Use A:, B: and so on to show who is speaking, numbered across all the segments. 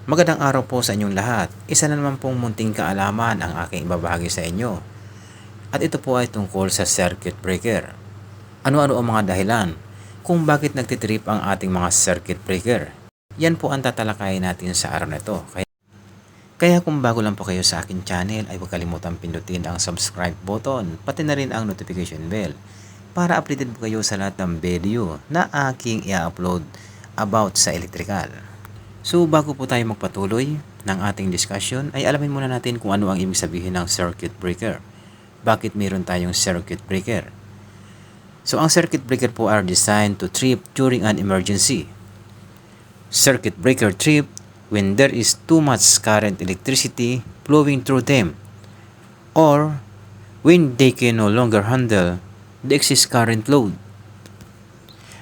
A: Magandang araw po sa inyong lahat. Isa na naman pong munting kaalaman ang aking ibabahagi sa inyo. At ito po ay tungkol sa circuit breaker. Ano-ano ang mga dahilan kung bakit nagtitrip ang ating mga circuit breaker? Yan po ang tatalakayin natin sa araw na ito. Kaya kung bago lang po kayo sa aking channel ay huwag kalimutang pindutin ang subscribe button pati na rin ang notification bell para updated po kayo sa lahat ng video na aking i-upload about sa electrical. So bago po tayo magpatuloy ng ating discussion ay alamin muna natin kung ano ang ibig sabihin ng circuit breaker. Bakit mayroon tayong circuit breaker? So ang circuit breaker po are designed to trip during an emergency. Circuit breaker trip when there is too much current electricity flowing through them or when they can no longer handle the excess current load.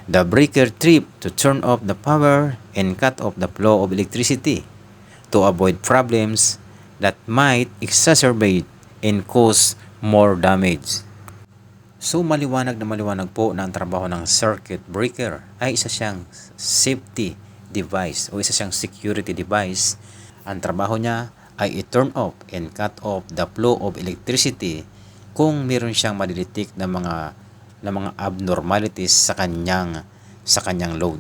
A: The breaker trip to turn off the power and cut off the flow of electricity to avoid problems that might exacerbate and cause more damage. So maliwanag na maliwanag po na ang trabaho ng circuit breaker ay isa siyang safety device o isa siyang security device. Ang trabaho niya ay i-turn off and cut off the flow of electricity kung meron siyang madidetect na mga abnormalities sa kanyang load.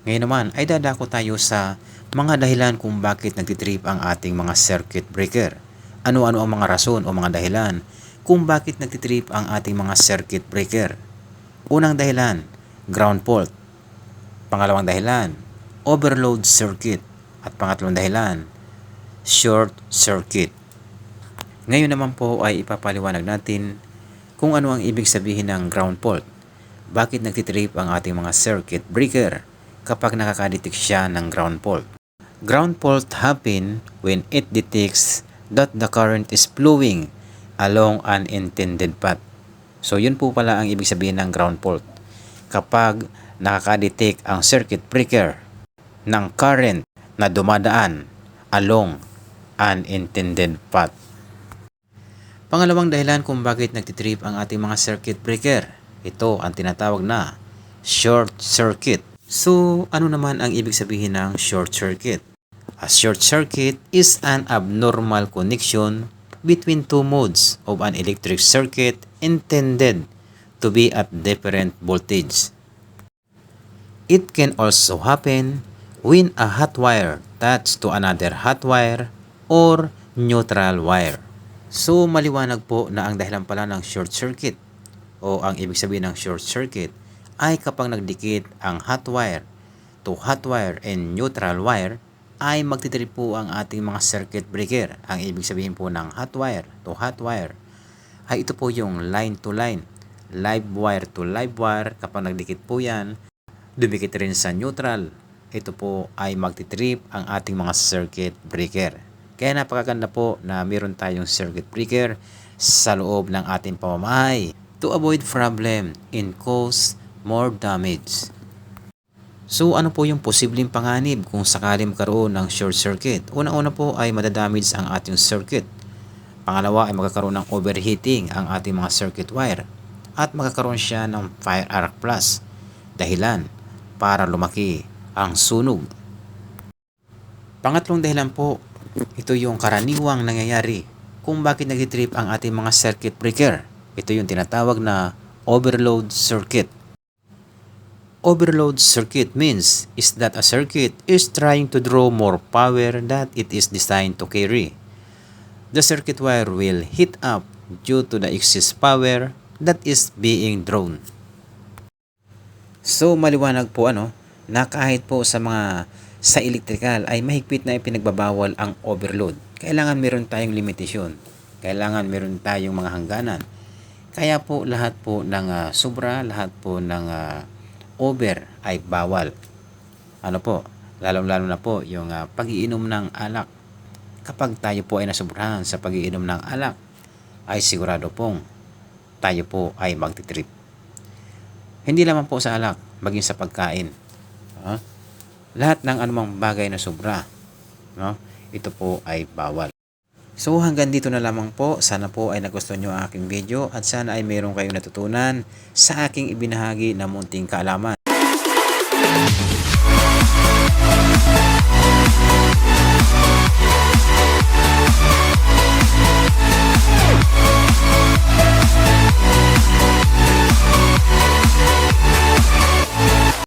A: Ngayon naman ay dadako tayo sa mga dahilan kung bakit nagtitrip ang ating mga circuit breaker. Ano-ano ang mga rason o mga dahilan kung bakit nagtitrip ang ating mga circuit breaker? Unang dahilan, ground fault. Pangalawang dahilan, overload circuit. At pangatlong dahilan, short circuit. Ngayon naman po ay ipapaliwanag natin kung ano ang ibig sabihin ng ground fault. Bakit nagtitrip ang ating mga circuit breaker kapag nakakadetect siya ng ground fault? Ground fault happen when it detects that the current is flowing along an intended path. So yun po pala ang ibig sabihin ng ground fault. Kapag nakakadetect ang circuit breaker ng current na dumadaan along an intended path. Pangalawang dahilan kung bakit nagtitrip ang ating mga circuit breaker. Ito ang tinatawag na short circuit. So ano naman ang ibig sabihin ng short circuit? A short circuit is an abnormal connection between two modes of an electric circuit intended to be at different voltage. It can also happen when a hot wire touches to another hot wire or neutral wire. So maliwanag po na ang dahilan pala ng short circuit o ang ibig sabihin ng short circuit ay kapag nagdikit ang hot wire to hot wire and neutral wire ay magtitrip po ang ating mga circuit breaker. Ang ibig sabihin po ng hot wire to hot wire ay ito po yung line to line, live wire to live wire. Kapag nagdikit po yan, dumikit rin sa neutral. Ito po ay magtitrip ang ating mga circuit breaker. Kaya napakaganda po na meron tayong circuit breaker sa loob ng ating pamamahay to avoid problem and cause more damage. So ano po yung posibleng panganib kung sakaling magkaroon ng short circuit? Una-una po ay madadamage ang ating circuit. Pangalawa ay magkakaroon ng overheating ang ating mga circuit wire. At magkakaroon siya ng fire arc plus. Dahilan para lumaki ang sunog. Pangatlong dahilan po, ito yung karaniwang nangyayari kung bakit nagtitrip ang ating mga circuit breaker. Ito yung tinatawag na overload circuit. Overload circuit means is that a circuit is trying to draw more power that it is designed to carry. The circuit wire will heat up due to the excess power that is being drawn. So maliwanag po na kahit po sa electrical ay mahigpit na ipinagbabawal ang overload. Kailangan meron tayong limitasyon. Kailangan meron tayong mga hangganan. Kaya po lahat po ng sobra, lahat po ng over ay bawal. Lalong-lalo na po yung pag-iinom ng alak. Kapag tayo po ay nasobrahan sa pag-iinom ng alak, ay sigurado pong tayo po ay magtitrip. Hindi lamang po sa alak, maging sa pagkain. Lahat ng anumang bagay na sobra, ito po ay bawal. So hanggang dito na lamang po. Sana po ay nagustuhan nyo ang aking video at sana ay mayroon kayong natutunan sa aking ibinahagi na munting kaalaman.